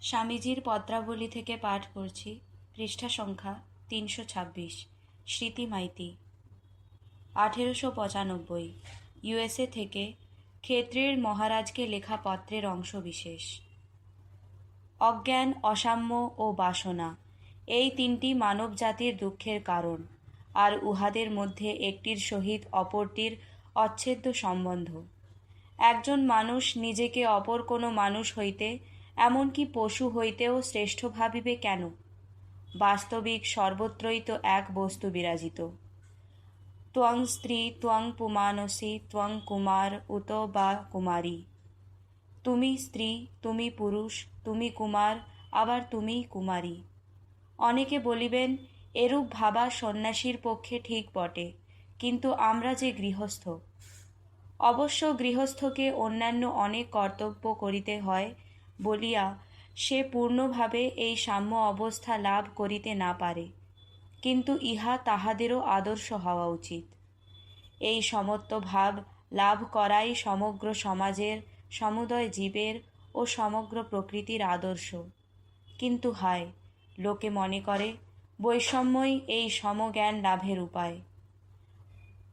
স্বামীজির পত্রাবলী থেকে পাঠ করছি। পৃষ্ঠা সংখ্যা 326। স্মৃতি মাইতি। 1895 ইউএসএ থেকে ক্ষেত্রীর মহারাজকে লেখা পত্রের অংশবিশেষ। অজ্ঞান, অসাম্য ও বাসনা এই তিনটি মানব জাতির দুঃখের কারণ, আর উহাদের মধ্যে একটির সহিত অপরটির অচ্ছেদ্য সম্বন্ধ। একজন মানুষ নিজেকে অপর কোনো মানুষ হইতে, এমনকি পশু হইতেও শ্রেষ্ঠ ভাবিবে কেন? বাস্তবিক সর্বত্রই তো এক বস্তু বিরাজিত। ত্বং স্ত্রী ত্বং পুমানসি ত্বং কুমার উত বা কুমারী। তুমি স্ত্রী, তুমি পুরুষ, তুমি কুমার, আবার তুমিই কুমারী। অনেকে বলিবেন, এরূপ ভাবা সন্ন্যাসীর পক্ষে ঠিক বটে, কিন্তু আমরা যে গৃহস্থ। অবশ্য গৃহস্থকে অন্যান্য অনেক কর্তব্য করিতে হয় বলিয়া সে পূর্ণভাবে এই সাম্য অবস্থা লাভ করিতে না পারে, কিন্তু ইহা তাহাদেরও আদর্শ হওয়া উচিত। এই সমত্ব ভাব লাভ করাই সমগ্র সমাজের, সমুদয় জীবের ও সমগ্র প্রকৃতির আদর্শ। কিন্তু হায়, লোকে মনে করে বৈষম্যই এই সমজ্ঞান লাভের উপায়।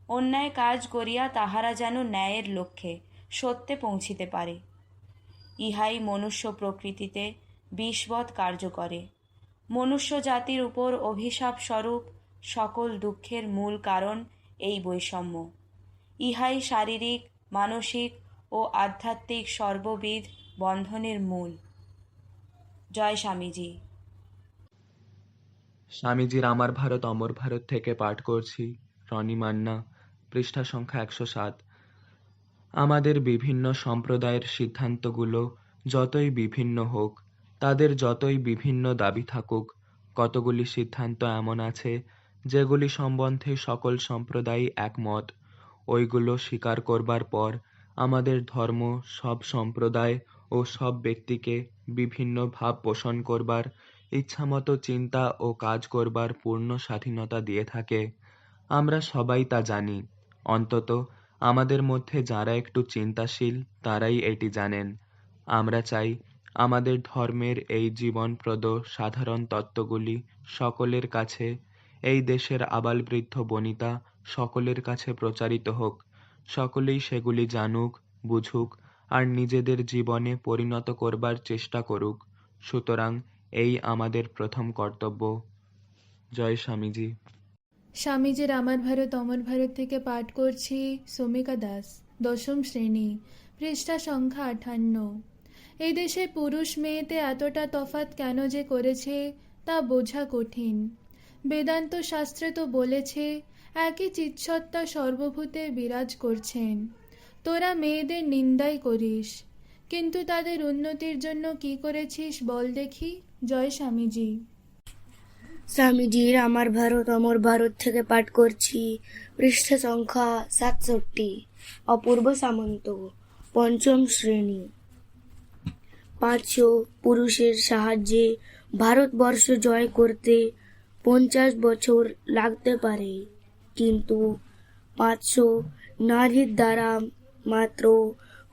অন্যায় কাজ করিয়া তাহারা যেন ন্যায়ের লক্ষ্যে, সত্যে পৌঁছিতে পারে। ইহাই মনুষ্য প্রকৃতিতে বিষবৎ কার্য করে। মনুষ্য জাতির উপর অভিশাপ স্বরূপ সকল দুঃখের মূল কারণ এই বৈষম্য। ইহাই শারীরিক, মানসিক ও আধ্যাত্মিক সর্ববিধ বন্ধনের মূল। জয় স্বামীজি। স্বামীজির আমার ভারত অমর ভারত থেকে পাঠ করছি। রনি মান্না। পৃষ্ঠা সংখ্যা 107। আমাদের বিভিন্ন সম্প্রদায়ের সিদ্ধান্তগুলো যতই বিভিন্ন হোক, তাদের যতই বিভিন্ন দাবি থাকুক, কতগুলি সিদ্ধান্ত এমন আছে যেগুলি সম্বন্ধে সকল সম্প্রদায়ই একমত। ওইগুলো স্বীকার করবার পর আমাদের ধর্ম সব সম্প্রদায় ও সব ব্যক্তিকে বিভিন্ন ভাব পোষণ করবার, ইচ্ছামতো চিন্তা ও কাজ করবার পূর্ণ স্বাধীনতা দিয়ে থাকে। আমরা সবাই তা জানি, অন্তত আমাদের মধ্যে যারা একটু চিন্তাশীল তারাই এটি জানেন। আমরা চাই আমাদের ধর্মের এই জীবনপ্রদ সাধারণ তত্ত্বগুলি সকলের কাছে, এই দেশের আবালবৃদ্ধ বনিতা সকলের কাছে প্রচারিত হোক। সকলেই সেগুলি জানুক, বুঝুক আর নিজেদের জীবনে পরিণত করবার চেষ্টা করুক। সুতরাং এই আমাদের প্রথম কর্তব্য। জয় স্বামীজি। স্বামীজির আমার ভারত অমর ভারত থেকে পাঠ করছি। সমিকা দাস, 10ম শ্রেণী। পৃষ্ঠা সংখ্যা 58। এই দেশে পুরুষ মেয়েতে এতটা তফাৎ কেন যে করেছে তা বোঝা কঠিন। বেদান্ত শাস্ত্রে তো বলেছে একই চিৎসত্তা সর্বভূতে বিরাজ করছেন। তোরা মেয়েদের নিন্দাই করিস, কিন্তু তাদের উন্নতির জন্য কি করেছিস বল দেখি। জয় স্বামীজি। স্বামীজির আমার ভারত অমর ভারত থেকে পাঠ করছি। পৃষ্ঠা সংখ্যা 67। অপূর্ব সামন্ত, 5ম শ্রেণী। 500 পুরুষের সাহায্যে ভারতবর্ষ জয় করতে 50 বছর লাগতে পারে, কিন্তু 500 নারীর দ্বারা মাত্র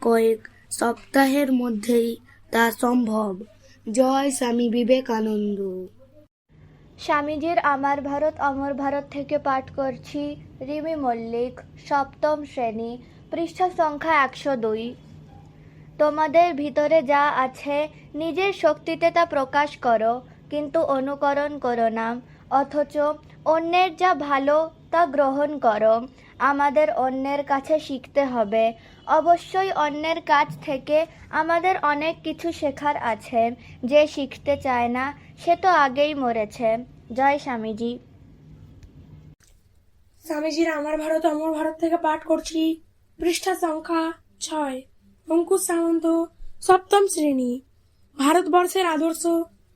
কয়েক সপ্তাহের মধ্যেই তা সম্ভব। জয় স্বামী বিবেকানন্দ। স্বামীজির আমার ভারত অমর ভারত থেকে পাঠ করছি। রিমি মল্লিক, 7ম শ্রেণী। পৃষ্ঠা সংখ্যা 102। তোমাদের ভিতরে যা আছে নিজের শক্তিতে তা প্রকাশ করো, কিন্তু অনুকরণ করো না। অথচ অন্যের যা ভালো তা গ্রহণ করো। আমাদের অন্যের কাছে শিখতে হবে। অবশ্যই অন্যের কাছ থেকে আমাদের অনেক কিছু শেখার আছে। যে শিখতে চায় না সে তো আগেই মরেছে। জয় স্বামীজি। স্বামীজির আমার ভারত অমর ভারত থেকে পাঠ করছি। পৃষ্ঠা সংখ্যা 6। অঙ্কুশ সামন্ত, 7ম শ্রেণী। ভারতবর্ষের আদর্শ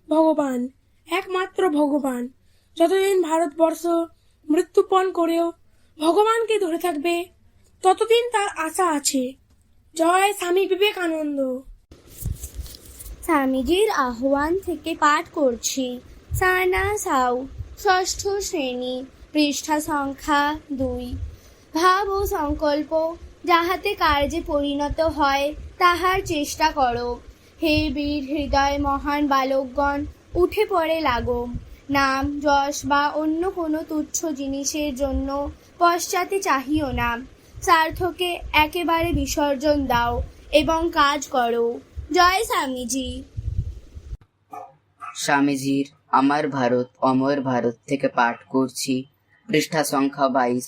ভগবান, একমাত্র ভগবান। যতদিন ভারতবর্ষ মৃত্যুপণ করেও ভগবানকে ধরে থাকবে, ততদিন তার আশা আছে। জয় স্বামী বিবেকানন্দ। স্বামীজির আহ্বান থেকে পাঠ করছি। সানা সাউ, 6ষ্ঠ শ্রেণী। পৃষ্ঠা সংখ্যা 2। ভাব ও সংকল্প যাহাতে কার্যে পরিণত হয় তাহার চেষ্টা করো। হে বীর হৃদয় মহান বালকগণ, উঠে পড়ে লাগো। নাম যশ বা অন্য কোনো তুচ্ছ জিনিসের জন্য পশ্চাতে চাহিও না। স্বার্থকে একেবারে বিসর্জন দাও এবং কাজ করো। জয় স্বামীজি। স্বামীজির আমার ভারত অমর ভারত থেকে পাঠ করছি। পৃষ্ঠা সংখ্যা 22।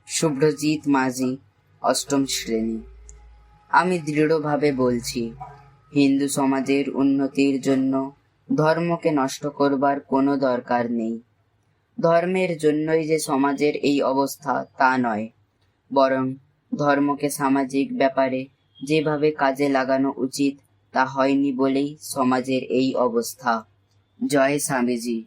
শুভ্রজিৎ মাঝি, অষ্টম শ্রেণী। আমি দৃঢ়ভাবে বলছি, হিন্দু সমাজের উন্নতির জন্য ধর্মকে নষ্ট করবার কোনো দরকার নেই। ধর্মের জন্যই যে সমাজের এই অবস্থা তা নয়, বরং ধর্মকে সামাজিক ব্যাপারে যেভাবে কাজে লাগানো উচিত তা হয়নি বলেই সমাজের এই অবস্থা। জয় স্বামীজি।